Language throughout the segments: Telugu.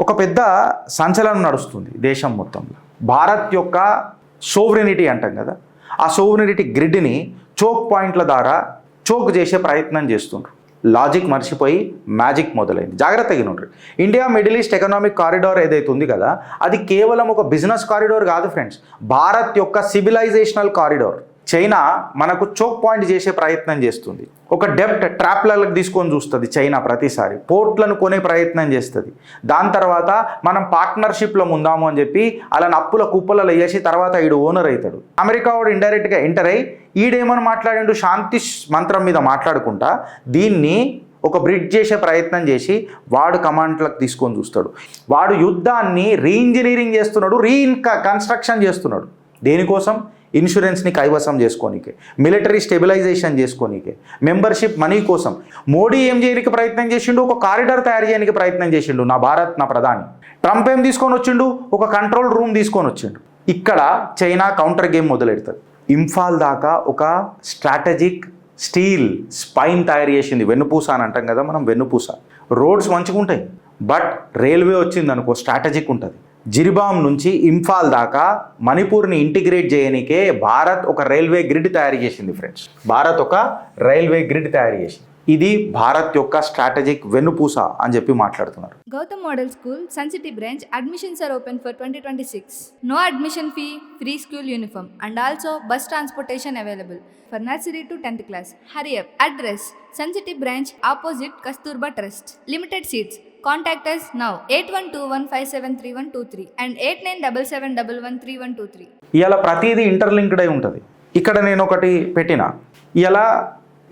ఒక పెద్ద సంచలనం నడుస్తుంది దేశం మొత్తంలో. భారత్ యొక్క సోవరెనిటీ అంటాం కదా, ఆ సోవరెనిటీ గ్రిడ్ని చోక్ పాయింట్ల ద్వారా చోక్ చేసే ప్రయత్నం చేస్తుండ్రు. లాజిక్ మర్చిపోయి మ్యాజిక్ మొదలైంది. జాగ్రత్తగా ఉండ్రి. India Middle East economic corridor ఏదైతే ఉంది కదా, అది కేవలం ఒక బిజినెస్ కారిడార్ కాదు ఫ్రెండ్స్, భారత్ యొక్క సివిలైజేషనల్ కారిడార్. చైనా మనకు చోక్ పాయింట్ చేసే ప్రయత్నం చేస్తుంది. ఒక డెప్ట్ ట్రాప్లకు తీసుకొని చూస్తుంది చైనా. ప్రతిసారి పోర్ట్లను కొనే ప్రయత్నం చేస్తుంది. దాని తర్వాత మనం పార్ట్నర్షిప్లో ఉందాము అని చెప్పి అలా అప్పుల కుప్పలలో వేసి తర్వాత ఈడు ఓనర్ అవుతాడు. అమెరికా వాడు ఇండైరెక్ట్గా ఎంటర్ అయ్యి ఈడేమని మాట్లాడిండు, శాంతి మంత్రం మీద మాట్లాడుకుంటా దీన్ని ఒక బ్రిడ్జ్ చేసే ప్రయత్నం చేసి వాడు కమాండ్లకు తీసుకొని చూస్తాడు. వాడు యుద్ధాన్ని రీఇంజనీరింగ్ చేస్తున్నాడు, కన్స్ట్రక్షన్ చేస్తున్నాడు. దేనికోసం? ఇన్సూరెన్స్ని కైవసం చేసుకోనికే, మిలిటరీ స్టెబిలైజేషన్ చేసుకోనికే, మెంబర్షిప్ మనీ కోసం. మోడీ ఏం చేయడానికి ప్రయత్నం చేసిండు? ఒక కారిడార్ తయారు చేయడానికి ప్రయత్నం చేసిండు. నా భారత్ నా ప్రధాని. ట్రంప్ ఏం తీసుకొని వచ్చిండు? ఒక కంట్రోల్ రూమ్ తీసుకొని వచ్చిండు. ఇక్కడ చైనా కౌంటర్ గేమ్ మొదలెడుతుంది. ఇంఫాల్ దాకా ఒక స్ట్రాటజిక్ స్టీల్ స్పైన్ తయారు చేసింది. వెన్నుపూస అని అంటాం కదా మనం, వెన్నుపూస. రోడ్స్ మంచిగా ఉంటాయి, బట్ రైల్వే వచ్చింది అనుకో స్ట్రాటజిక్ ఉంటుంది. జిరిబామ్ నుంచి ఇంఫాల్ దాకా మణిపూర్ని ఇంటిగ్రేట్ చేయడానికే భారత్ ఒక రైల్వే గ్రిడ్ తయారు చేసింది ఫ్రెండ్స్. భారత్ ఒక రైల్వే గ్రిడ్ తయారు చేసింది. ఇది భారత్ యొక్క స్ట్రాటజిక్ వెన్నుపూస అని చెప్పి మాట్లాడుతున్నారు. Gautam model school, Sun City branch, admissions are open for 2026. No admission fee, free school uniform and also bus transportation available for nursery to 10th class. Hurry up. Address: Sun City branch opposite Kasturba Trust. Limited seats. Contact us now 8121573123 and 8977113123. ఇలా ప్రతిదీ ఇంటర్లింక్డ్ అయి ఉంటుంది. ఇక్కడ నేను ఒకటి పెట్టిన, ఇలా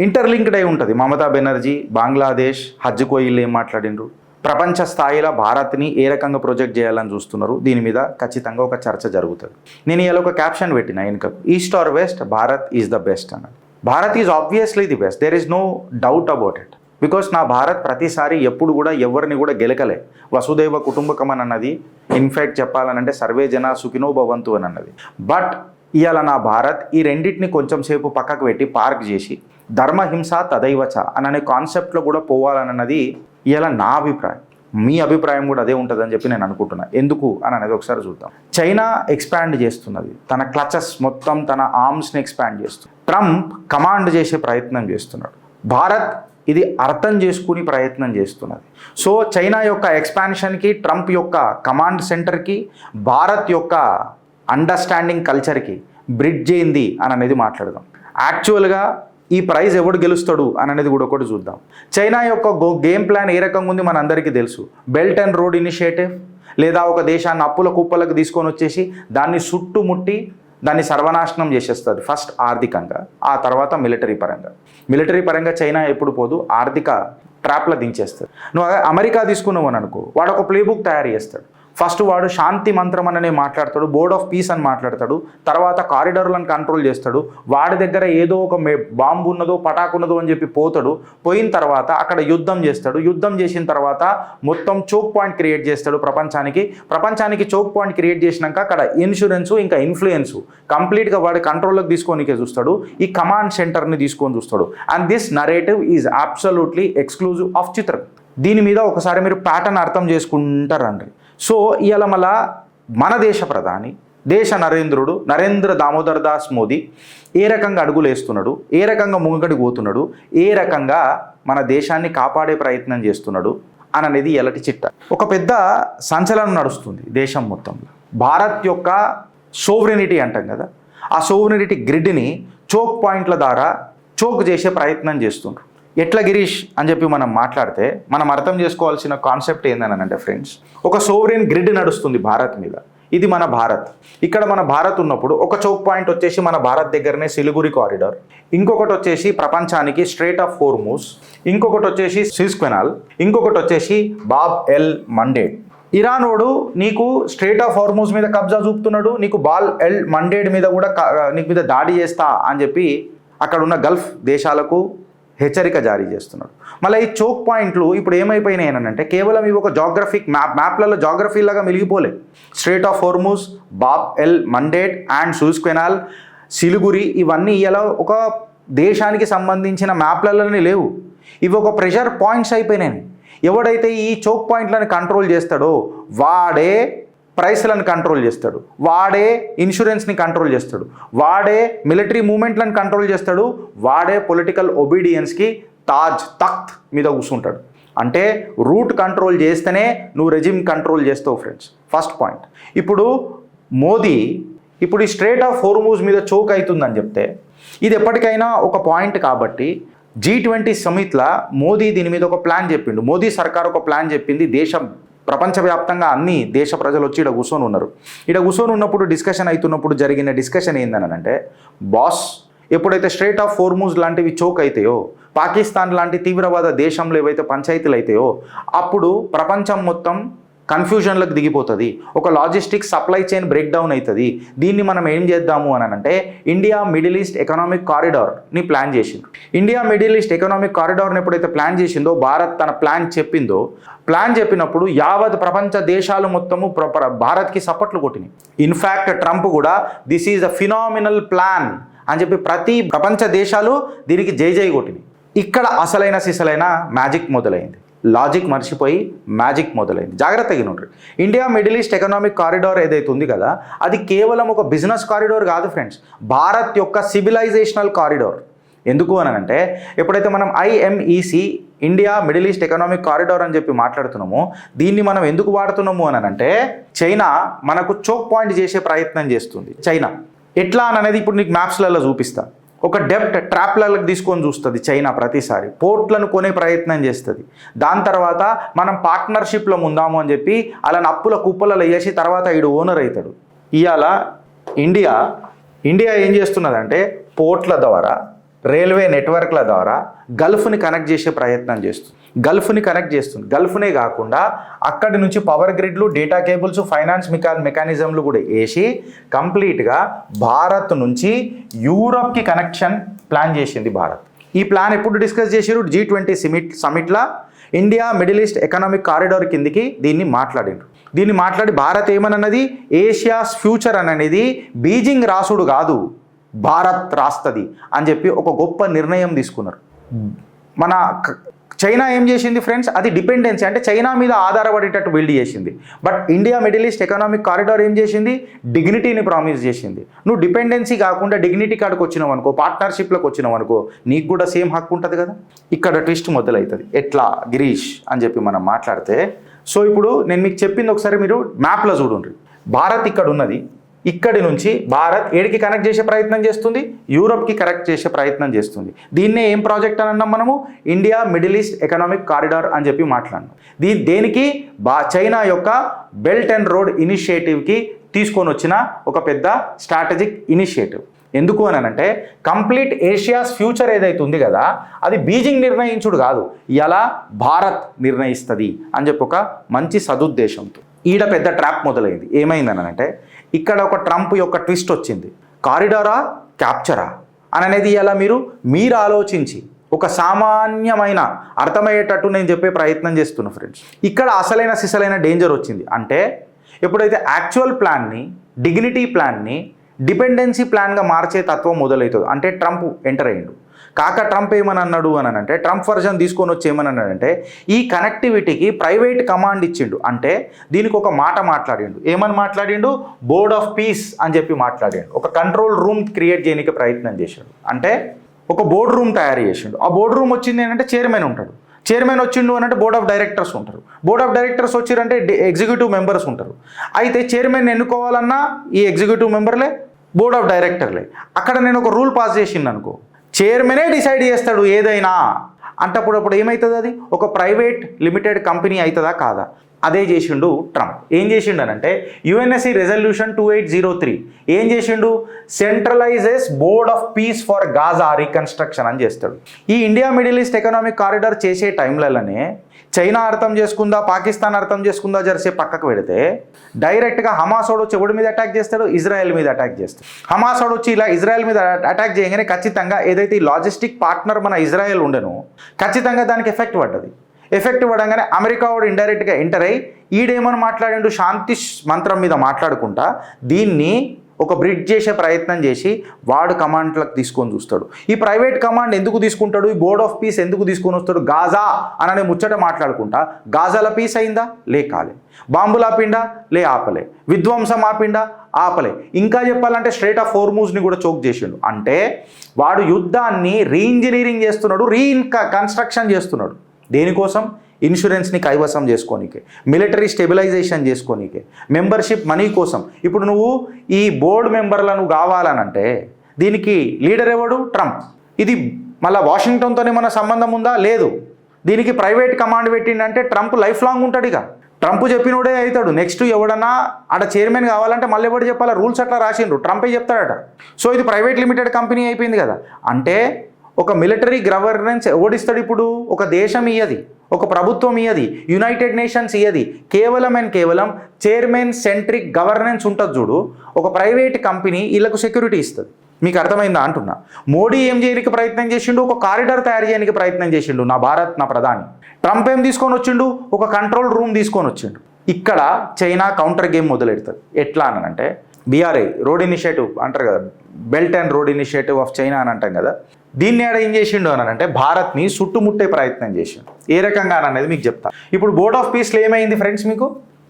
ఇంటర్లింక్డ్ అయి ఉంటుంది. మమతా బెనర్జీ బంగ్లాదేశ్ హజ్ కోయిల్ ఏం మాట్లాడిండ్రు, ప్రపంచ స్థాయిలో భారత్ని ఏ రకంగా ప్రొజెక్ట్ చేయాలని చూస్తున్నారు, దీని మీద ఖచ్చితంగా ఒక చర్చ జరుగుతుంది. నేను ఇలా ఒక క్యాప్షన్ పెట్టిన వెనుక, east or west, Bharat is the best అన్నది. Bharat is obviously the best, there is no doubt about it. Because నా భారత్ ప్రతిసారి ఎప్పుడు కూడా ఎవరిని కూడా గెలకలే. వసుదైవ కుటుంబకం అని అన్నది, ఇన్ఫ్యాక్ట్ చెప్పాలనంటే సర్వే జన సుఖినో భవంతు అని అన్నది. బట్ ఇవాళ నా భారత్ ఈ రెండింటిని కొంచెం సేపు పక్కకు పెట్టి పార్క్ చేసి ధర్మహింస తదైవచ అనే కాన్సెప్ట్లో కూడా పోవాలన్నది ఇవాళ నా అభిప్రాయం. మీ అభిప్రాయం కూడా అదే ఉంటుందని చెప్పి నేను అనుకుంటున్నా. ఎందుకు అని అనేది ఒకసారి చూద్దాం. చైనా ఎక్స్పాండ్ చేస్తున్నది, తన క్లచెస్ మొత్తం తన ఆర్మ్స్ని ఎక్స్పాండ్ చేస్తుంది. ట్రంప్ కమాండ్ చేసే ప్రయత్నం చేస్తున్నాడు. భారత్ ఇది అర్థం చేసుకుని ప్రయత్నం చేస్తున్నది. సో చైనా యొక్క ఎక్స్పాన్షన్కి, ట్రంప్ యొక్క కమాండ్ సెంటర్కి, భారత్ యొక్క అండర్స్టాండింగ్ కల్చర్కి బ్రిడ్జ్ అయింది అని అనేది మాట్లాడదాం. యాక్చువల్గా ఈ ప్రైజ్ ఎవడు గెలుస్తాడు అని అనేది కూడా ఒకటి చూద్దాం. చైనా యొక్క గేమ్ ప్లాన్ ఏ రకంగా ఉంది మన అందరికీ తెలుసు. బెల్ట్ అండ్ రోడ్ ఇనిషియేటివ్, లేదా ఒక దేశాన్ని అప్పుల కుప్పలకు తీసుకొని వచ్చేసి దాన్ని చుట్టుముట్టి దాన్ని సర్వనాశనం చేసేస్తుంది. ఫస్ట్ ఆర్థికంగా, ఆ తర్వాత మిలిటరీ పరంగా చైనా ఎప్పుడు పోదు, ఆర్థిక ట్రాప్లో దించేస్తుంది. నువ్వు అమెరికా తీసుకున్నావు అని అనుకో, వాడు ఒక ప్లేబుక్ తయారు చేస్తాడు. ఫస్ట్ వాడు శాంతి మంత్రం అననే మాట్లాడతాడు, బోర్డ్ ఆఫ్ పీస్ అని మాట్లాడతాడు, తర్వాత కారిడార్లను కంట్రోల్ చేస్తాడు. వాడి దగ్గర ఏదో ఒక బాంబు ఉన్నదో పటాకు ఉన్నదో అని చెప్పి పోతాడు. పోయిన తర్వాత అక్కడ యుద్ధం చేస్తాడు. యుద్ధం చేసిన తర్వాత మొత్తం చోక్ పాయింట్ క్రియేట్ చేస్తాడు ప్రపంచానికి చోక్ పాయింట్ క్రియేట్ చేసినాక అక్కడ ఇన్సూరెన్సు ఇంకా ఇన్ఫ్లుయెన్సు కంప్లీట్గా వాడి కంట్రోల్లోకి తీసుకోనికే చూస్తాడు. ఈ కమాండ్ సెంటర్ని తీసుకొని చూస్తాడు. And this narrative is absolutely exclusive of చిత్రం. దీని మీద ఒకసారి మీరు ప్యాటర్న్ అర్థం చేసుకుంటారండి. సో ఇవాళ మళ్ళా మన దేశ ప్రధాని, నరేంద్ర దామోదర్ దాస్ మోదీ ఏ రకంగా అడుగులు వేస్తున్నాడు, ఏ రకంగా ముంగడికి పోతున్నాడు, ఏ రకంగా మన దేశాన్ని కాపాడే ప్రయత్నం చేస్తున్నాడు అని అనేది ఎలాంటి చిట్ట. ఒక పెద్ద సంచలనం నడుస్తుంది దేశం మొత్తంలో. భారత్ యొక్క సోవరెనిటీ అంటాం కదా, ఆ సోవరెనిటీ గ్రిడ్ని చోక్ పాయింట్ల ద్వారా చోక్ చేసే ప్రయత్నం చేస్తుండ్రు. ఎట్లా గిరీష్ అని చెప్పి మనం మాట్లాడితే మనం అర్థం చేసుకోవాల్సిన కాన్సెప్ట్ ఏంటనంటే ఫ్రెండ్స్, ఒక సోవరెన్ గ్రిడ్ నడుస్తుంది భారత్ మీద. ఇది మన భారత్. ఇక్కడ మన భారత్ ఉన్నప్పుడు ఒక చోక్ పాయింట్ వచ్చేసి మన భారత్ దగ్గరనే సిలిగురి కారిడార్, ఇంకొకటి వచ్చేసి ప్రపంచానికి స్ట్రైట్ ఆఫ్ హోర్ముజ్, ఇంకొకటి వచ్చేసి సూయజ్ కెనాల్, ఇంకొకటి వచ్చేసి బాబ్ ఎల్ మండేడ్. ఇరానోడు నీకు స్ట్రైట్ ఆఫ్ హోర్ముజ్ మీద కబ్జా చూపుతున్నాడు, నీకు బాబ్ ఎల్ మండేడ్ మీద కూడా నీకు మీద దాడి చేస్తా అని చెప్పి అక్కడ ఉన్న గల్ఫ్ దేశాలకు హెచ్చరిక జారీ చేస్తున్నాడు. మళ్ళీ ఈ చోక్ పాయింట్లు ఇప్పుడు ఏమైపోయినాయి అంటే కేవలం ఇవి ఒక జాగ్రఫిక్ మ్యాప్లలో జాగ్రఫీలాగా మిలిగిపోలే. Strait of Hormuz, Bab el Mandeb and Suez Canal, Siliguri, ఇవన్నీ ఇలా ఒక దేశానికి సంబంధించిన మ్యాప్లలోనే లేవు. ఇవి ఒక ప్రెషర్ పాయింట్స్ అయిపోయినాయి. ఎవడైతే ఈ చోక్ పాయింట్లను కంట్రోల్ చేస్తాడో వాడే ప్రైస్లను కంట్రోల్ చేస్తాడు, వాడే ఇన్సూరెన్స్ని కంట్రోల్ చేస్తాడు, వాడే మిలిటరీ మూమెంట్లను కంట్రోల్ చేస్తాడు, వాడే పొలిటికల్ ఒబీడియన్స్కి తాజ్ తఖ్త్ మీద కూర్చుంటాడు. అంటే రూట్ కంట్రోల్ చేస్తేనే నువ్వు రెజిమ్ కంట్రోల్ చేస్తావు ఫ్రెండ్స్. First point. ఇప్పుడు మోదీ ఈ స్ట్రేట్ ఆఫ్ హోర్మూజ్ మీద చోక్ అవుతుందని చెప్తే ఇది ఎప్పటికైనా ఒక పాయింట్ కాబట్టి G20 సమిట్లా మోదీ దీని మీద ఒక ప్లాన్ చెప్పిండు. మోదీ సర్కార్ ఒక ప్లాన్ చెప్పింది. ప్రపంచవ్యాప్తంగా అన్ని దేశ ప్రజలు వచ్చి ఇక్కడ కూర్చొని ఉన్నారు. ఇక్కడ కూర్చొని ఉన్నప్పుడు డిస్కషన్ అవుతున్నప్పుడు జరిగిన డిస్కషన్ ఏందనంటే, బాస్ ఎప్పుడైతే స్ట్రేట్ ఆఫ్ హోర్మూజ్ లాంటివి చోక్ అవుతాయో, పాకిస్తాన్ లాంటి తీవ్రవాద దేశంలో ఏవైతే పంచాయతీలు అవుతాయో అప్పుడు ప్రపంచం మొత్తం కన్ఫ్యూజన్లకు దిగిపోతుంది, ఒక logistics supply chain break down అవుతుంది. దీన్ని మనం ఏం చేద్దాము అని అంటే ఇండియా మిడిల్ ఈస్ట్ ఎకనామిక్ కారిడార్ని ప్లాన్ చేసింది. ఇండియా మిడిల్ ఈస్ట్ ఎకనామిక్ కారిడార్ని ఎప్పుడైతే ప్లాన్ చేసిందో, భారత్ తన ప్లాన్ చెప్పినప్పుడు యావత్ ప్రపంచ దేశాలు మొత్తము భారత్కి సపోర్ట్లు కొట్టినాయి. ఇన్ఫ్యాక్ట్ ట్రంప్ కూడా this is a phenomenal plan అని చెప్పి ప్రతి ప్రపంచ దేశాలు దీనికి జై కొట్టినాయి. ఇక్కడ అసలైన సిసలైన మ్యాజిక్ మొదలైంది. లాజిక్ మర్చిపోయి మ్యాజిక్ మొదలైంది. జాగ్రత్తగా ఉండండి. India Middle East economic corridor ఏదైతే ఉంది కదా, అది కేవలం ఒక బిజినెస్ కారిడార్ కాదు ఫ్రెండ్స్, భారత్ యొక్క సివిలైజేషనల్ కారిడార్. ఎందుకు అని అంటే ఎప్పుడైతే మనం IMEC India Middle East economic corridor అని చెప్పి మాట్లాడుతున్నామో, దీన్ని మనం ఎందుకు వాడుతున్నాము అని అంటే చైనా మనకు చోక్ పాయింట్ చేసే ప్రయత్నం చేస్తుంది. చైనా ఎట్లా అని అనేది ఇప్పుడు నీకు మ్యాప్స్లలో చూపిస్తా. ఒక డెప్ట్ ట్రాప్లకు తీసుకొని చూస్తుంది చైనా. ప్రతిసారి పోర్ట్లను కొనే ప్రయత్నం చేస్తుంది. దాని తర్వాత మనం పార్ట్నర్షిప్లో ఉందాము అని చెప్పి అలా అప్పుల కుప్పలలో వేసి తర్వాత ఈడు ఓనర్ అవుతాడు. ఇవాళ ఇండియా ఏం చేస్తున్నదంటే పోర్ట్ల ద్వారా, రైల్వే నెట్వర్క్ల ద్వారా గల్ఫ్ని కనెక్ట్ చేసే ప్రయత్నం చేస్తుంది. గల్ఫ్నే కాకుండా అక్కడి నుంచి పవర్ గ్రిడ్లు, డేటా కేబుల్స్, ఫైనాన్స్ మెకానిజంలు కూడా వేసి కంప్లీట్గా భారత్ నుంచి యూరప్కి కనెక్షన్ ప్లాన్ చేసింది భారత్. ఈ ప్లాన్ ఎప్పుడు డిస్కస్ చేసారు? G20 సమిట్లా India Middle East economic corridor కిందికి దీన్ని మాట్లాడి భారత్ ఏమన్నది, ఏషియాస్ ఫ్యూచర్ అనేది బీజింగ్ రాసుడు కాదు, భారత్ రాస్తుంది అని చెప్పి ఒక గొప్ప నిర్ణయం తీసుకున్నారు. మన చైనా ఏం చేసింది ఫ్రెండ్స్, అది డిపెండెన్సీ అంటే చైనా మీద ఆధారపడేటట్టు బిల్డ్ చేసింది. But India Middle East economic corridor ఏం చేసింది, డిగ్నిటీని ప్రామిస్ చేసింది. నువ్వు డిపెండెన్సీ కాకుండా డిగ్నిటీ కాడికి వచ్చినావు అనుకో, పార్ట్నర్షిప్లోకి వచ్చినావు అనుకో, నీకు కూడా సేమ్ హక్కు ఉంటుంది కదా. ఇక్కడ ట్విస్ట్ మొదలవుతుంది. ఎట్లా గిరీష్ అని చెప్పి మనం మాట్లాడితే, సో ఇప్పుడు నేను మీకు చెప్పింది ఒకసారి మీరు మ్యాప్లో చూడండి. భారత్ ఇక్కడ ఉన్నది, ఇక్కడి నుంచి భారత్ ఏడికి కనెక్ట్ చేసే ప్రయత్నం చేస్తుంది, యూరప్కి కనెక్ట్ చేసే ప్రయత్నం చేస్తుంది. దీన్నే ఏం ప్రాజెక్ట్ అని అన్నాం మనము, India Middle East economic corridor అని చెప్పి మాట్లాడినాం. దేనికి చైనా యొక్క బెల్ట్ అండ్ రోడ్ ఇనిషియేటివ్కి తీసుకొని వచ్చిన ఒక పెద్ద స్ట్రాటజిక్ ఇనిషియేటివ్. ఎందుకు అని అంటే కంప్లీట్ ఏషియాస్ ఫ్యూచర్ ఏదైతే ఉంది కదా, అది బీజింగ్ నిర్ణయించుడు కాదు, ఇలా భారత్ నిర్ణయిస్తుంది అని చెప్పి ఒక మంచి సదుద్దేశంతో ఈడ పెద్ద ట్రాప్ మొదలైంది. ఏమైందని అంటే ఇక్కడ ఒక ట్రంప్ యొక్క ట్విస్ట్ వచ్చింది. కారిడారా క్యాప్చరా అని అనేది ఇలా మీరు ఆలోచించి ఒక సామాన్యమైన అర్థమయ్యేటట్టు నేను చెప్పే ప్రయత్నం చేస్తున్నా ఫ్రెండ్స్. ఇక్కడ అసలైన సిసలైన డేంజర్ వచ్చింది. అంటే ఎప్పుడైతే యాక్చువల్ ప్లాన్ని, డిగ్నిటీ ప్లాన్ని డిపెండెన్సీ ప్లాన్గా మార్చే తత్వం మొదలవుతుంది. అంటే ట్రంప్ ఎంటర్ అయ్యిండు. ట్రంప్ ఏమని అన్నాడు అని అంటే, ట్రంప్ వర్జన్ తీసుకొని వచ్చి ఏమని అన్నాడంటే, ఈ కనెక్టివిటీకి ప్రైవేట్ కమాండ్ ఇచ్చిండు. అంటే దీనికి ఒక మాట మాట్లాడిండు. ఏమని మాట్లాడిండు? బోర్డ్ ఆఫ్ పీస్ అని చెప్పి మాట్లాడిండు. ఒక కంట్రోల్ రూమ్ క్రియేట్ చేయడానికి ప్రయత్నం చేశాడు. అంటే ఒక బోర్డు రూమ్ తయారు చేసిండు. ఆ బోర్డు రూమ్ వచ్చింది ఏంటంటే చైర్మన్ ఉంటాడు. చైర్మన్ వచ్చిండు అని అంటే బోర్డ్ ఆఫ్ డైరెక్టర్స్ ఉంటారు. బోర్డ్ ఆఫ్ డైరెక్టర్స్ వచ్చిరంటే ఎగ్జిక్యూటివ్ మెంబర్స్ ఉంటారు. అయితే చైర్మన్ ఎన్నుకోవాలన్నా ఈ ఎగ్జిక్యూటివ్ మెంబర్లే, బోర్డ్ ఆఫ్ డైరెక్టర్లే. అక్కడ నేను ఒక రూల్ పాస్ చేసిండు అనుకో, చైర్మనే డిసైడ్ చేస్తాడు ఏదైనా. అంటప్పుడు ఏమవుతుంది? అది ఒక ప్రైవేట్ లిమిటెడ్ కంపెనీ అవుతుందా కాదా? అదే చేసిండు ట్రంప్. ఏం చేసిండు అని అంటే UNSC రెజల్యూషన్ 2803 ఏం చేసిండు? Centralises board of piece for Gaza reconstruction అని చేస్తాడు. ఈ India Middle East economic corridor చేసే టైంలలోనే చైనా అర్థం చేసుకుందా, పాకిస్తాన్ అర్థం చేసుకుందా జరిసే పక్కకు పెడితే డైరెక్ట్గా హమాసోడు వచ్చి ఎవడి మీద అటాక్ చేస్తాడు? ఇజ్రాయెల్ మీద అటాక్ చేస్తాడు. హమాసోడు వచ్చి ఇలా ఇజ్రాయెల్ మీద అటాక్ చేయగానే ఖచ్చితంగా ఏదైతే ఈ లాజిస్టిక్ పార్ట్నర్ మన ఇజ్రాయెల్ ఉండెనో ఖచ్చితంగా దానికి ఎఫెక్ట్ పడ్డది. ఎఫెక్ట్ పడంగానే అమెరికా వాడు ఇండైరెక్ట్గా ఎంటర్ అయ్యి ఈడేమని మాట్లాడిండు, శాంతి మంత్రం మీద మాట్లాడుకుంటా దీన్ని ఒక బ్రిడ్జ్ చేసే ప్రయత్నం చేసి వాడు కమాండ్లకు తీసుకొని చూస్తాడు. ఈ ప్రైవేట్ కమాండ్ ఎందుకు తీసుకుంటాడు, ఈ బోర్డ్ ఆఫ్ పీస్ ఎందుకు తీసుకొని వస్తాడు, గాజా అననే ముచ్చట మాట్లాడుకుంటా గాజాల పీస్ అయిందా, లే కాలే. బాంబులు ఆపిండా, లే ఆపలే. విధ్వంసం ఆపిండా, ఆపలే. ఇంకా చెప్పాలంటే స్ట్రైట్ ఆఫ్ హోర్మూజ్ని కూడా చోక్ చేసిండు. అంటే వాడు యుద్ధాన్ని రీఇంజనీరింగ్ చేస్తున్నాడు, కన్స్ట్రక్షన్ చేస్తున్నాడు. దేనికోసం? ఇన్సూరెన్స్ని కైవసం చేసుకోనీకే, మిలిటరీ స్టెబిలైజేషన్ చేసుకోనీకే, మెంబర్షిప్ మనీ కోసం. ఇప్పుడు నువ్వు ఈ బోర్డు మెంబర్లను కావాలనంటే దీనికి లీడర్ ఎవడు? ట్రంప్. ఇది మళ్ళీ వాషింగ్టన్తోనే మన సంబంధం ఉందా? లేదు. దీనికి ప్రైవేట్ కమాండ్ పెట్టిండంటే ట్రంప్ లైఫ్ లాంగ్ ఉంటాడు. ఇక ట్రంప్ చెప్పినోడే అవుతాడు. నెక్స్ట్ ఎవడన్నా ఆడ చైర్మన్ కావాలంటే మళ్ళీ ఎవరు చెప్పాలా? రూల్స్ అట్లా రాసిండ్రు, ట్రంపే చెప్తాడట. సో ఇది ప్రైవేట్ లిమిటెడ్ కంపెనీ అయిపోయింది కదా. అంటే ఒక మిలిటరీ గవర్నెన్స్ ఓడిస్తాడు. ఇప్పుడు ఒక దేశం ఇయ్యది, ఒక ప్రభుత్వం ఇయ్యది, యునైటెడ్ నేషన్స్ ఇయ్యది. కేవలం అండ్ కేవలం చైర్మన్ సెంట్రిక్ గవర్నెన్స్ ఉంటుంది చూడు. ఒక ప్రైవేట్ కంపెనీ వీళ్ళకు సెక్యూరిటీ ఇస్తుంది. మీకు అర్థమైందా అంటున్నా. మోడీ ఏం చేయడానికి ప్రయత్నం చేసిండు? ఒక కారిడార్ తయారు చేయడానికి ప్రయత్నం చేసిండు. నా భారత్ నా ప్రధాని. ట్రంప్ ఏం తీసుకొని వచ్చిండు? ఒక కంట్రోల్ రూమ్ తీసుకొని వచ్చిండు. ఇక్కడ చైనా కౌంటర్ గేమ్ మొదలెడుతుంది. ఎట్లా అనంటే BRI రోడ్ ఇనిషియేటివ్ అంటారు కదా, belt and road initiative of China అని అంటాం కదా. దీన్ని ఆడ ఏం చేసిండు అని అంటే భారత్ని చుట్టుముట్టే ప్రయత్నం చేసిండు. ఏ రకంగా అనేది మీకు చెప్తా. ఇప్పుడు బోర్డ్ ఆఫ్ పీస్లో ఏమైంది ఫ్రెండ్స్,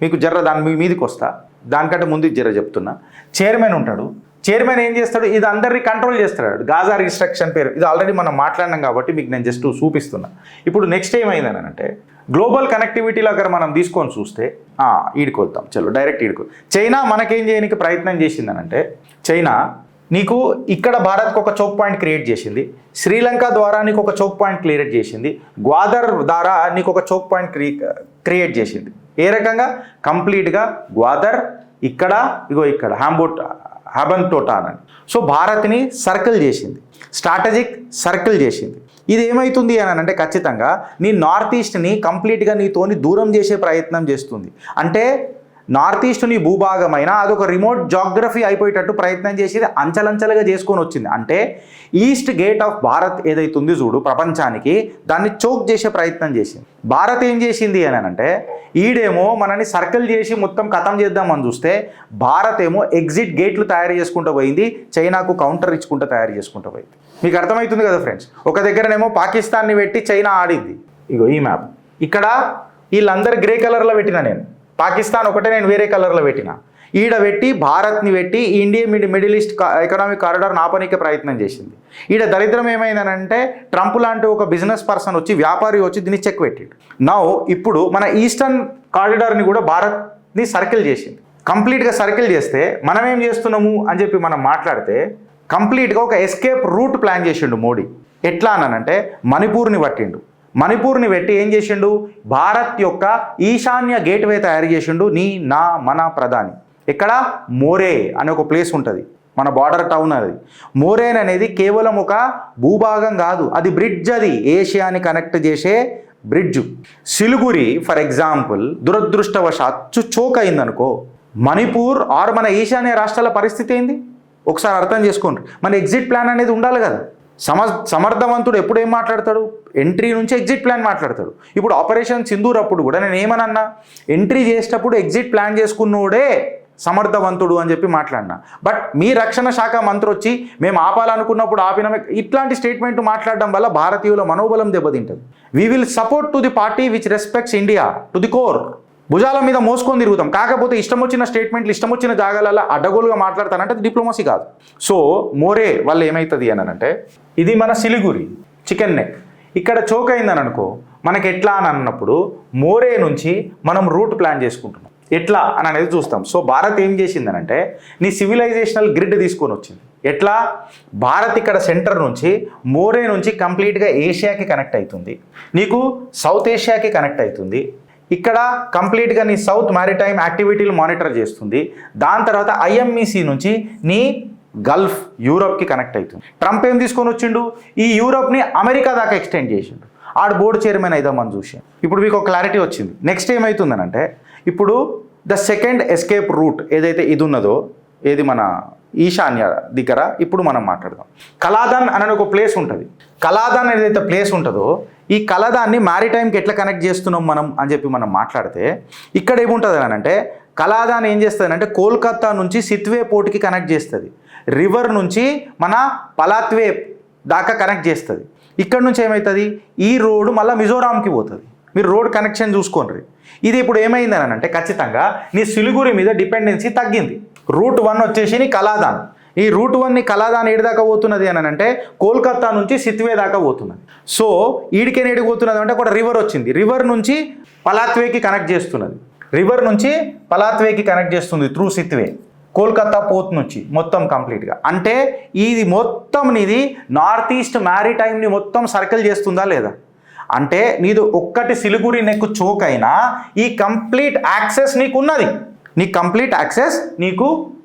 మీకు జర్ర దాని మీదకి వస్తా. దానికంటే ముందు జర్ర చెప్తున్నా. చైర్మన్ ఉంటాడు. చైర్మన్ ఏం చేస్తాడు? ఇది అందరినీ కంట్రోల్ చేస్తాడు. గాజా రిస్ట్రక్షన్ పేరు ఇది ఆల్రెడీ మనం మాట్లాడినాం కాబట్టి మీకు నేను జస్ట్ చూపిస్తున్నా. ఇప్పుడు నెక్స్ట్ ఏమైందని అంటే గ్లోబల్ కనెక్టివిటీలో అక్కడ మనం తీసుకొని చూస్తే ఈడుకొద్దాం. చలో డైరెక్ట్ ఈడుకో. చైనా మనకేం చేయడానికి ప్రయత్నం చేసిందనంటే చైనా నీకు ఇక్కడ భారత్కు ఒక చోక్ పాయింట్ క్రియేట్ చేసింది, శ్రీలంక ద్వారా నీకు ఒక చోక్ పాయింట్ క్రియేట్ చేసింది, గ్వాదర్ ద్వారా నీకు ఒక చోక్ పాయింట్ క్రియేట్ చేసింది. ఏ రకంగా? కంప్లీట్గా గ్వాదర్ ఇక్కడ, ఇగో ఇక్కడ హాబన్టోటా అని. సో భారత్ని సర్కిల్ చేసింది, స్ట్రాటజిక్ సర్కిల్ చేసింది. ఇది ఏమవుతుంది అని అంటే ఖచ్చితంగా నీ నార్త్ ఈస్ట్ని కంప్లీట్గా నీతోని దూరం చేసే ప్రయత్నం చేస్తుంది. అంటే నార్త్ ఈస్ట్ నీ భూభాగమైన అదొక రిమోట్ జాగ్రఫీ అయిపోయేటట్టు ప్రయత్నం చేసేది అంచలంచలుగా చేసుకొని వచ్చింది. అంటే ఈస్ట్ గేట్ ఆఫ్ భారత్ ఏదైతుంది చూడు ప్రపంచానికి, దాన్ని చోక్ చేసే ప్రయత్నం చేసింది. భారత్ ఏం చేసింది అని అంటే ఈడేమో మనని సర్కిల్ చేసి మొత్తం ఖతం చేద్దామని చూస్తే భారత్ ఏమో ఎగ్జిట్ గేట్లు తయారు చేసుకుంటూ పోయింది, చైనాకు కౌంటర్ ఇచ్చుకుంటూ తయారు చేసుకుంటూ పోయింది. మీకు అర్థమవుతుంది కదా ఫ్రెండ్స్. ఒక దగ్గరనేమో పాకిస్తాన్ని పెట్టి చైనా ఆడింది. ఇగో ఈ మ్యాప్ ఇక్కడ వీళ్ళందరూ గ్రే కలర్లో పెట్టినా, నేను పాకిస్తాన్ ఒకటే నేను వేరే కలర్లో పెట్టిన. ఈడ పెట్టి భారత్ని పెట్టి India Middle East economic corridor ఆపనీకే ప్రయత్నం చేసింది. ఈడ దరిద్రం ఏమైందనంటే ట్రంప్ లాంటి ఒక బిజినెస్ పర్సన్ వచ్చి, వ్యాపారి వచ్చి దీన్ని చెక్ పెట్టిండు. నౌ ఇప్పుడు మన ఈస్టర్న్ కారిడార్ని కూడా భారత్ని సర్కిల్ చేసింది. కంప్లీట్గా సర్కిల్ చేస్తే మనం ఏం చేస్తున్నాము అని చెప్పి మనం మాట్లాడితే కంప్లీట్గా ఒక ఎస్కేప్ రూట్ ప్లాన్ చేసిండు మోడీ. ఎట్లా అనంటే మణిపూర్ని పట్టిండు. మణిపూర్ని పెట్టి ఏం చేసిండు? భారత్ యొక్క ఈశాన్య గేట్వే తయారు చేసిండు. మన ప్రధాని ఇక్కడ మోరే అనే ఒక ప్లేస్ ఉంటుంది, మన బార్డర్ టౌన్. అది మోరేన్ అనేది కేవలం ఒక భూభాగం కాదు, అది బ్రిడ్జ్. అది ఏషియాని కనెక్ట్ చేసే బ్రిడ్జ్. సిలిగురి ఫర్ ఎగ్జాంపుల్ దురదృష్టవశాత్తు చోక్ అయిందనుకో, మణిపూర్ ఆర్ మన ఈశాన్య రాష్ట్రాల పరిస్థితి ఏంది ఒకసారి అర్థం చేసుకోండి. మన ఎగ్జిట్ ప్లాన్ అనేది ఉండాలి కదా. సమర్థవంతుడు ఎప్పుడు ఏం మాట్లాడతాడు? ఎంట్రీ నుంచి ఎగ్జిట్ ప్లాన్ మాట్లాడతాడు. ఇప్పుడు ఆపరేషన్ సింధూర్ అప్పుడు కూడా నేను ఏమనన్నా, ఎంట్రీ చేసేటప్పుడు ఎగ్జిట్ ప్లాన్ చేసుకున్నోడే సమర్థవంతుడు అని చెప్పి మాట్లాడినా. బట్ మీ రక్షణ శాఖ మంత్రి వచ్చి మేము ఆపాలనుకున్నప్పుడు ఆపినమే ఇట్లాంటి స్టేట్మెంట్ మాట్లాడడం వల్ల భారతీయుల మనోబలం దెబ్బతింటుంది. We will support to the party which respects India to the core. భుజాల మీద మోసుకొని తిరుగుతాం. కాకపోతే ఇష్టం వచ్చిన స్టేట్మెంట్లు ఇష్టం వచ్చిన జాగాలలో అడ్డగోలుగా మాట్లాడతానంటే అది డిప్లొమసీ కాదు. సో మోరే వల్ల ఏమవుతుంది అని అంటే ఇది మన సిలిగురి చికెన్ నెక్ ఇక్కడ చోక్ అయిందని అనుకో, మనకి ఎట్లా అని అన్నప్పుడు మోరే నుంచి మనం రూట్ ప్లాన్ చేసుకుంటున్నాం. ఎట్లా అని అనేది చూస్తాం. సో భారత్ ఏం చేసిందనంటే నీ సివిలైజేషనల్ గ్రిడ్ తీసుకొని వచ్చింది. ఎట్లా? భారత్ ఇక్కడ సెంటర్ నుంచి మోరే నుంచి కంప్లీట్గా ఏషియాకి కనెక్ట్ అవుతుంది, నీకు సౌత్ ఏషియాకి కనెక్ట్ అవుతుంది. ఇక్కడ కంప్లీట్గా నీ సౌత్ మ్యారిటైమ్ యాక్టివిటీలు మానిటర్ చేస్తుంది. దాని తర్వాత IMEC నుంచి నీ గల్ఫ్ యూరోప్కి కనెక్ట్ అవుతుంది. ట్రంప్ ఏం తీసుకొని వచ్చిండు? ఈ యూరోప్ని అమెరికా దాకా ఎక్స్టెండ్ చేసిండు. ఆడు బోర్డు చైర్మన్ అయిదామని చూసి. ఇప్పుడు మీకు ఒక క్లారిటీ వచ్చింది. నెక్స్ట్ ఏమవుతుందనంటే ఇప్పుడు ద సెకండ్ ఎస్కేప్ రూట్ ఏదైతే ఇది ఉన్నదో, ఏది మన ఈశాన్య దగ్గర, ఇప్పుడు మనం మాట్లాడదాం. కలాదన్ అనే ఒక ప్లేస్ ఉంటుంది. కలాదన్ ఏదైతే ప్లేస్ ఉంటుందో ఈ కలదాన్ని మ్యారిటైమ్కి ఎట్లా కనెక్ట్ చేస్తున్నాం మనం అని చెప్పి మనం మాట్లాడితే ఇక్కడ ఏముంటుంది అని అంటే కలాదాన్ ఏం చేస్తుంది అంటే కోల్కతా నుంచి సిత్వే పోర్ట్కి కనెక్ట్ చేస్తుంది. రివర్ నుంచి మన పలాత్వే దాకా కనెక్ట్ చేస్తుంది. ఇక్కడ నుంచి ఏమవుతుంది, ఈ రోడ్డు మళ్ళీ మిజోరాంకి పోతుంది. మీరు రోడ్ కనెక్షన్ చూసుకోండి. ఇది ఇప్పుడు ఏమైందని అంటే ఖచ్చితంగా నీ సిలిగురి మీద డిపెండెన్సీ తగ్గింది. రూట్ 1 వచ్చేసి నీ కలాదాన్. ఈ రూట్ 1ని కలాదాన్ ఏడు దాకా పోతున్నది అని అంటే కోల్కతా నుంచి సిత్వే దాకా పోతున్నది. సో ఈడికే నేడికి పోతున్నది అంటే ఒక రివర్ వచ్చింది. రివర్ నుంచి పలాత్వేకి కనెక్ట్ చేస్తున్నది. రివర్ నుంచి పలాత్వేకి కనెక్ట్ చేస్తుంది త్రూ సిత్వే, కోల్కతా పోర్ట్ నుంచి మొత్తం కంప్లీట్గా. అంటే ఇది మొత్తం నీది నార్త్ ఈస్ట్ మ్యారిటైమ్ని మొత్తం సర్కిల్ చేస్తుందా లేదా అంటే నీది ఒక్కటి సిలిగురి నెక్ చోక్ అయినా ఈ కంప్లీట్ యాక్సెస్ నీకు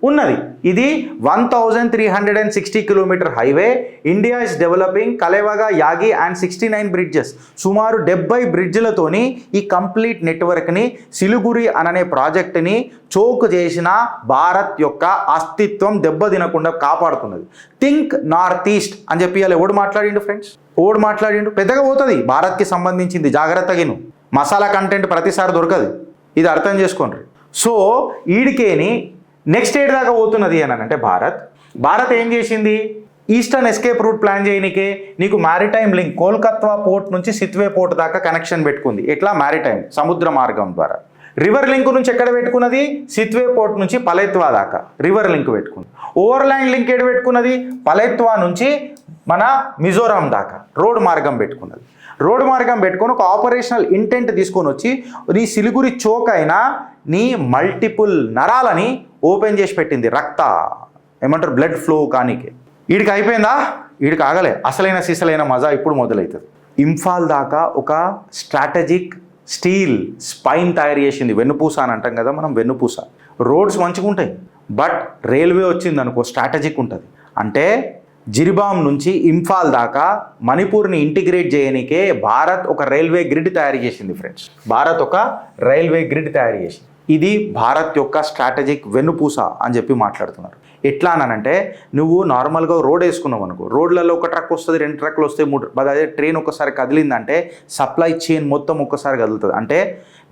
ఉన్నది. ఇది 1360 kilometre highway. India is developing కలేవగా, యాగి అండ్ 69 బ్రిడ్జెస్. సుమారు 70 బ్రిడ్జ్లతోని ఈ కంప్లీట్ నెట్వర్క్ని సిలిగురి అనే ప్రాజెక్టుని చోక్ చేసిన భారత్ యొక్క అస్తిత్వం దెబ్బతినకుండా కాపాడుతున్నది. థింక్ నార్త్ ఈస్ట్ అని చెప్పి ఇలా ఓడి మాట్లాడిండు ఫ్రెండ్స్, పెద్దగా పోతుంది భారత్కి సంబంధించింది. జాగ్రత్తగాను మసాలా కంటెంట్ ప్రతిసారి దొరకదు, ఇది అర్థం చేసుకోండి. సో ఈడికేని నెక్స్ట్ ఏడు దాకా పోతున్నది అని అంటే భారత్ ఏం చేసింది, ఈస్టర్న్ ఎస్కేప్ రూట్ ప్లాన్ చేయనికే నీకు మ్యారిటైమ్ లింక్ కోల్కతా పోర్ట్ నుంచి సిత్వే పోర్ట్ దాకా కనెక్షన్ పెట్టుకుంది. ఎట్లా మ్యారిటైమ్ సముద్ర మార్గం ద్వారా. రివర్ లింక్ నుంచి ఎక్కడ పెట్టుకున్నది, సిత్వే పోర్ట్ నుంచి పలెత్వా దాకా రివర్ లింక్ పెట్టుకుంది. ఓవర్లాండ్ లింక్ ఏడు పెట్టుకున్నది, పలెత్వా నుంచి మన మిజోరాం దాకా రోడ్ మార్గం పెట్టుకున్నది. రోడ్ మార్గం పెట్టుకొని ఒక ఆపరేషనల్ ఇంటెంట్ తీసుకొని వచ్చి నీ సిలిగురి చోక్ అయినా నీ మల్టిపుల్ నరాలని ఓపెన్ చేసి పెట్టింది. బ్లడ్ ఫ్లో కానీకే. వీడికి అయిపోయిందా, వీడికి ఆగలే. అసలైన సిసలైన మజా ఇప్పుడు మొదలవుతుంది. ఇంఫాల్ దాకా ఒక స్ట్రాటజిక్ స్టీల్ స్పైన్ తయారు చేసింది. వెన్నుపూస అని అంటాం కదా మనం, వెన్నుపూస. రోడ్స్ మంచిగా ఉంటాయి, బట్ రైల్వే వచ్చింది అనుకో స్ట్రాటజిక్ ఉంటుంది. అంటే జిరిబామ్ నుంచి ఇంఫాల్ దాకా మణిపూర్ని ఇంటిగ్రేట్ చేయనికే భారత్ ఒక రైల్వే గ్రిడ్ తయారు చేసింది ఫ్రెండ్స్. ఇది భారత్ యొక్క స్ట్రాటజిక్ వెన్నుపూస అని చెప్పి మాట్లాడుతున్నారు. ఎట్లా అనంటే నువ్వు నార్మల్గా రోడ్ వేసుకున్నావు అనుకో, రోడ్లలో ఒక ట్రక్ వస్తుంది, 2 ట్రక్లు వస్తాయి, 3. అదే ట్రైన్ ఒకసారి కదిలిందంటే సప్లై చైన్ మొత్తం ఒక్కసారి కదులుతుంది. అంటే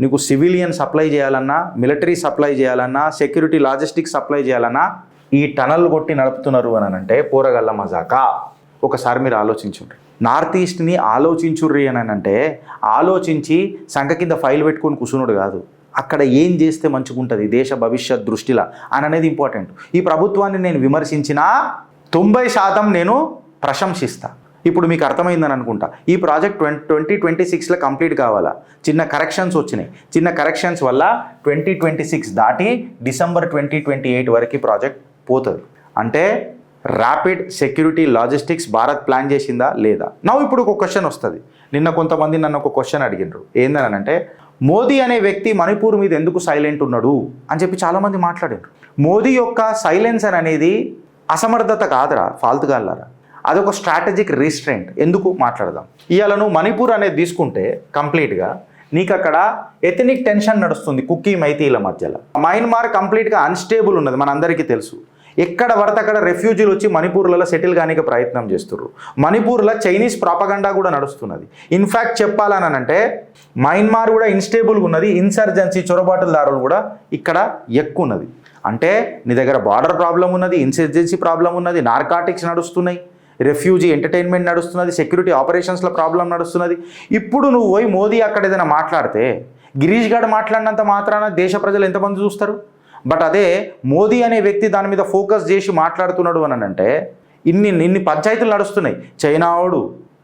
నీకు సివిలియన్ సప్లై చేయాలన్నా, మిలిటరీ సప్లై చేయాలన్నా, సెక్యూరిటీ లాజిస్టిక్స్ సప్లై చేయాలన్నా ఈ టనల్ కొట్టి నడుపుతున్నారు అని అంటే పోరగల్ల మజాకా. ఒకసారి మీరు ఆలోచించుండ్రి, నార్త్ ఈస్ట్ని ఆలోచించుర్రి అని అంటే ఆలోచించి సంఖ కింద ఫైల్ పెట్టుకొని కూర్చున్నాడు కాదు, అక్కడ ఏం చేస్తే మంచిగా ఉంటుంది దేశ భవిష్యత్ దృష్టిలా అని అనేది ఇంపార్టెంట్. ఈ ప్రభుత్వాన్ని నేను విమర్శించినా 90% నేను ప్రశంసిస్తా. ఇప్పుడు మీకు అర్థమైందని అనుకుంటా. ఈ ప్రాజెక్ట్ 2026లో కంప్లీట్ కావాలా. చిన్న కరెక్షన్స్ వచ్చినాయి. చిన్న కరెక్షన్స్ వల్ల 2026 దాటి డిసెంబర్ 2028 వరకు ప్రాజెక్ట్ పోతుంది. అంటే rapid security logistics Bharat plan చేసిందా లేదా. ఇప్పుడు ఒక క్వశ్చన్ వస్తుంది. నిన్న కొంతమంది నన్ను ఒక క్వశ్చన్ అడిగినారు. ఏందని అంటే మోదీ అనే వ్యక్తి మణిపూర్ మీద ఎందుకు సైలెంట్ ఉన్నాడు అని చెప్పి చాలామంది మాట్లాడారు. మోదీ యొక్క సైలెన్స్ అనేది అసమర్థత కాదురా, ఫాల్తుగాళ్ళరా, అదొక స్ట్రాటజిక్ రీస్ట్రెంట్. ఎందుకు మాట్లాడదాం. ఇవాళ నువ్వు మణిపూర్ అనేది తీసుకుంటే కంప్లీట్గా నీకు అక్కడ ఎథనిక్ టెన్షన్ నడుస్తుంది కుక్కీ మైతీల మధ్యలో. మయన్మార్ కంప్లీట్గా అన్స్టేబుల్ ఉన్నది, మనందరికీ తెలుసు. ఎక్కడ పడితే అక్కడ రెఫ్యూజీలు వచ్చి మణిపూర్లలో సెటిల్ కానిక ప్రయత్నం చేస్తున్నారు. మణిపూర్లో చైనీస్ ప్రాపగండా కూడా నడుస్తున్నది. ఇన్ఫ్యాక్ట్ చెప్పాలని అంటే మయన్మార్ కూడా ఇన్స్టేబుల్గా ఉన్నది. ఇన్సర్జెన్సీ చొరబాటుదారులు కూడా ఇక్కడ ఎక్కువ ఉన్నది. అంటే నీ దగ్గర బార్డర్ ప్రాబ్లం ఉన్నది, ఇన్సర్జెన్సీ ప్రాబ్లం ఉన్నది, నార్కాటిక్స్ నడుస్తున్నాయి, రెఫ్యూజీ ఎంటర్టైన్మెంట్ నడుస్తున్నది, సెక్యూరిటీ ఆపరేషన్స్లో ప్రాబ్లం నడుస్తున్నది. ఇప్పుడు నువ్వు పోయి మోదీ అక్కడ ఏదైనా మాట్లాడితే గిరీష్ గారు మాట్లాడినంత మాత్రాన దేశ ప్రజలు ఎంతమంది చూస్తారు. బట్ అదే మోదీ అనే వ్యక్తి దాని మీద ఫోకస్ చేసి మాట్లాడుతున్నాడు అని అంటే ఇన్ని పంచాయతీలు నడుస్తున్నాయి. చైనా ఓడు,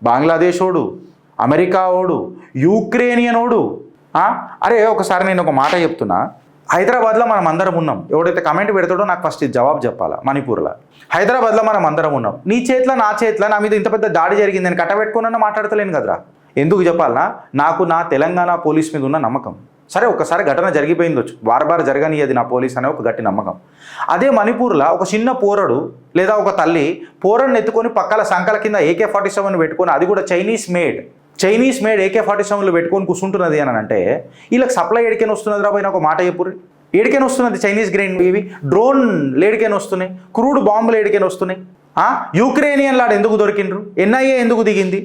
బంగ్లాదేశ్ ఓడు, అమెరికా ఓడు, యుక్రేనియన్ ఓడు. అరే ఒకసారి నేను ఒక మాట చెప్తున్నా. హైదరాబాద్లో మనం అందరం ఉన్నాం. ఎవడైతే కమెంట్ పెడతాడో నాకు ఫస్ట్ జవాబు చెప్పాలా. మణిపూర్లో హైదరాబాద్లో మనం అందరం ఉన్నాం. నీ చేతిలో నా చేతిలో నా మీద ఇంత పెద్ద దాడి జరిగింది నేను కట్టబెట్టుకున్నా మాట్లాడతలేను కదరా. ఎందుకు చెప్పాలనా, నాకు నా తెలంగాణ పోలీస్ మీద ఉన్న నమ్మకం. సరే ఒకసారి ఘటన జరిగిపోయిందొచ్చు, బార్ జరగనియది నా పోలీస్ అనే ఒక గట్టి నమ్మకం. అదే మణిపూర్లో ఒక చిన్న పోరడు లేదా ఒక తల్లి పోరడుని ఎత్తుకొని పక్కల సంకల కింద AK-47 పెట్టుకొని, అది కూడా చైనీస్ మేడ్ AK-47 పెట్టుకొని కూర్చుంటున్నది అని అంటే వీళ్ళకి సప్లై ఎడికైనా వస్తున్నది రా పైన ఒక మాట చెప్పుర్రి. ఏడికైనా వస్తున్నది చైనీస్ గ్రెయిన్, ఇవి డ్రోన్ లేడికైనా వస్తున్నాయి, క్రూడ్ బాంబులు ఏడికైనా వస్తున్నాయి. యుక్రేనియన్ లాడు ఎందుకు దొరికిండ్రు, NIA ఎందుకు దిగింది,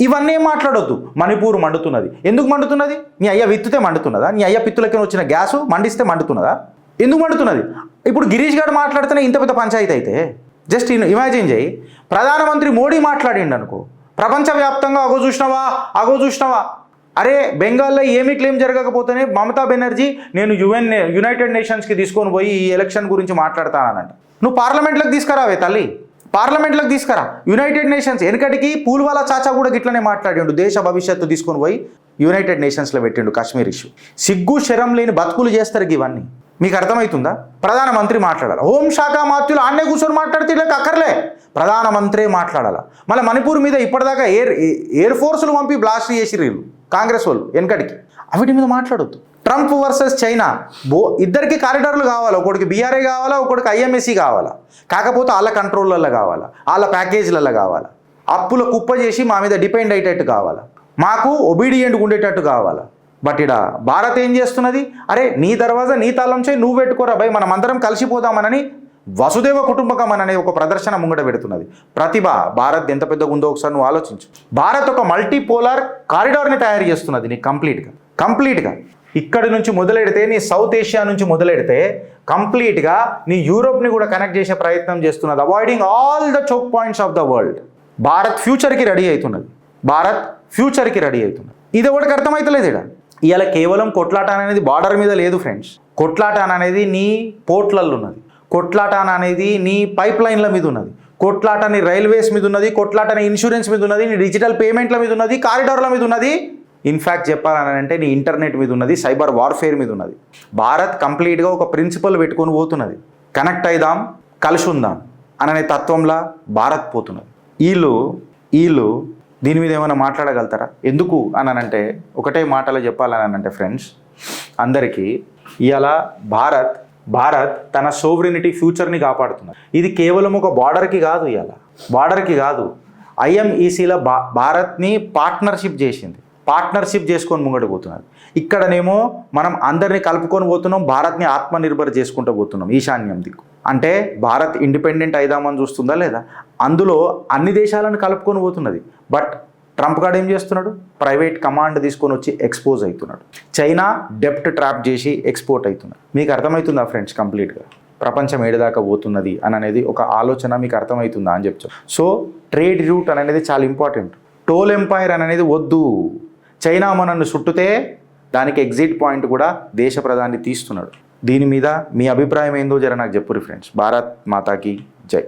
ఇవన్నీ మాట్లాడొద్దు. మణిపూర్ మండుతున్నది. ఎందుకు మండుతున్నది? నీ అయ్య విత్తుతే మండుతున్నదా? నీ అయ్య పిత్తులకి వచ్చిన గ్యాసు మండిస్తే మండుతున్నదా? ఎందుకు మండుతున్నది? ఇప్పుడు గిరీష్ గారు మాట్లాడితేనే ఇంత పెద్ద పంచాయతీ అయితే జస్ట్ ఇమాజిన్ చేయి, ప్రధానమంత్రి మోడీ మాట్లాడిండు అనుకో, ప్రపంచవ్యాప్తంగా అగో చూసినావా, అరే బెంగాల్లో ఏమీ క్లెయిమ్ జరగకపోతేనే మమతా బెనర్జీ నేను యునైటెడ్ నేషన్స్కి తీసుకొని పోయి ఈ ఎలక్షన్ గురించి మాట్లాడతానంట. నువ్వు పార్లమెంట్లోకి తీసుకురావే తల్లి, పార్లమెంట్లోకి తీసుకురా. యునైటెడ్ నేషన్స్ వెనకటికి పూల్వాలా చాచా కూడా గిట్లనే మాట్లాడిండు, దేశ భవిష్యత్తు తీసుకొని పోయి యునైటెడ్ నేషన్స్లో పెట్టిండు కాశ్మీర్ ఇష్యూ. సిగ్గు శరం లేని బతుకులు చేస్తారు ఇవన్నీ. మీకు అర్థమవుతుందా? ప్రధానమంత్రి మాట్లాడాలి, హోంశాఖ మాత్యులు ఆన్నే కూర్చొని మాట్లాడితే ఇలా అక్కర్లే, ప్రధానమంత్రే మాట్లాడాలి. మళ్ళీ మణిపూర్ మీద ఇప్పటిదాకా ఎయిర్ ఫోర్సులు పంపి బ్లాస్ట్ చేసిర్రు వీళ్ళు కాంగ్రెస్ వాళ్ళు వెనకటికి, అవిటి మీద మాట్లాడొద్దు. ట్రంప్ వర్సెస్ చైనా, ఇద్దరికి కారిడార్లు కావాలా, ఒకటికి బీఆర్ఏ కావాలా, ఒకటికి ఐఎంఎస్సి కావాలా, కాకపోతే వాళ్ళ కంట్రోళ్ళల్లో కావాలా, వాళ్ళ ప్యాకేజీలలో కావాలా, అప్పుల కుప్ప చేసి మా మీద డిపెండ్ అయ్యేటట్టు కావాలా, మాకు ఒబీడియంట్గా ఉండేటట్టు కావాలా. బట్ ఇక్కడ భారత్ ఏం చేస్తున్నది, అరే నీ దర్వాజా నీ తాళం చేయి నువ్వు పెట్టుకోరా భయ్, మనం అందరం కలిసిపోదామనని వసుదేవ కుటుంబకం అనే ఒక ప్రదర్శన ముంగట పెడుతున్నది. ప్రతిభ భారత్ ఎంత పెద్దగా ఉందో ఒకసారి నువ్వు ఆలోచించు. భారత్ ఒక మల్టీపోలార్ కారిడార్ని తయారు చేస్తున్నది నీ కంప్లీట్గా ఇక్కడి నుంచి మొదలెడితే, నీ సౌత్ ఏషియా నుంచి మొదలెడితే కంప్లీట్గా నీ యూరోప్ని కూడా కనెక్ట్ చేసే ప్రయత్నం చేస్తున్నది, avoiding all the choke points of the world. Bharat ఫ్యూచర్కి రెడీ అవుతున్నది, ఇది ఒకటికి అర్థమవుతలేదు. ఇవాళ కేవలం కొట్లాట అనేది బార్డర్ మీద లేదు ఫ్రెండ్స్, కొట్లాట అనేది నీ పోర్ట్లలో ఉన్నది, కొట్లాట అనేది నీ పైప్ లైన్ల మీద ఉన్నది, కొట్లాట నీ రైల్వేస్ మీద ఉన్నది, కొట్లాట నీ ఇన్సూరెన్స్ మీద ఉన్నది, నీ డిజిటల్ పేమెంట్ల మీద ఉన్నది, కారిడార్ల మీద ఉన్నది, ఇన్ఫ్యాక్ట్ చెప్పాలని అంటే నీ ఇంటర్నెట్ మీద ఉన్నది, సైబర్ వార్ఫేర్ మీద ఉన్నది. భారత్ కంప్లీట్గా ఒక ప్రిన్సిపల్ పెట్టుకొని పోతున్నది, కనెక్ట్ అయిదాం కలిసి ఉందాం అనే తత్వంలా భారత్ పోతున్నది. వీళ్ళు దీని మీద ఏమైనా మాట్లాడగలుగుతారా? ఎందుకు అనంటే ఒకటే మాటలో చెప్పాలని అంటే ఫ్రెండ్స్ అందరికీ, ఇవాళ భారత్ తన సోవరినిటీ ఫ్యూచర్ని కాపాడుతున్నది. ఇది కేవలం ఒక బార్డర్కి కాదు, ఐఎంఈసీలో భారత్ని పార్ట్నర్షిప్ చేసుకొని ముంగడు పోతున్నారు. ఇక్కడనేమో మనం అందరినీ కలుపుకొని పోతున్నాం, భారత్ని ఆత్మనిర్భర్ చేసుకుంటూ పోతున్నాం. ఈశాన్యం దిక్కు అంటే భారత్ ఇండిపెండెంట్ అయిదామని చూస్తుందా లేదా? అందులో అన్ని దేశాలను కలుపుకొని పోతున్నది. బట్ ట్రంప్ గాడు ఏం చేస్తున్నాడు? ప్రైవేట్ కమాండ్ తీసుకొని వచ్చి ఎక్స్పోజ్ అవుతున్నాడు. చైనా డెప్ట్ ట్రాప్ చేసి ఎక్స్పోర్ట్ అవుతున్నాడు. మీకు అర్థమవుతుందా ఫ్రెండ్స్? కంప్లీట్గా ప్రపంచం ఏడదాకా పోతున్నది అనేది ఒక ఆలోచన మీకు అర్థమవుతుందా అని చెప్తాం. సో ట్రేడ్ రూట్ అనేది చాలా ఇంపార్టెంట్. టోల్ ఎంపైర్ అనేది వద్దు. చైనా మనల్ని చుట్టుతే దానికి ఎగ్జిట్ పాయింట్ కూడా దేశ ప్రధాని తీస్తున్నాడు. దీని మీద మీ అభిప్రాయం ఏందో జర నాకు చెప్పురి ఫ్రెండ్స్. భారత్ మాతాకి జై.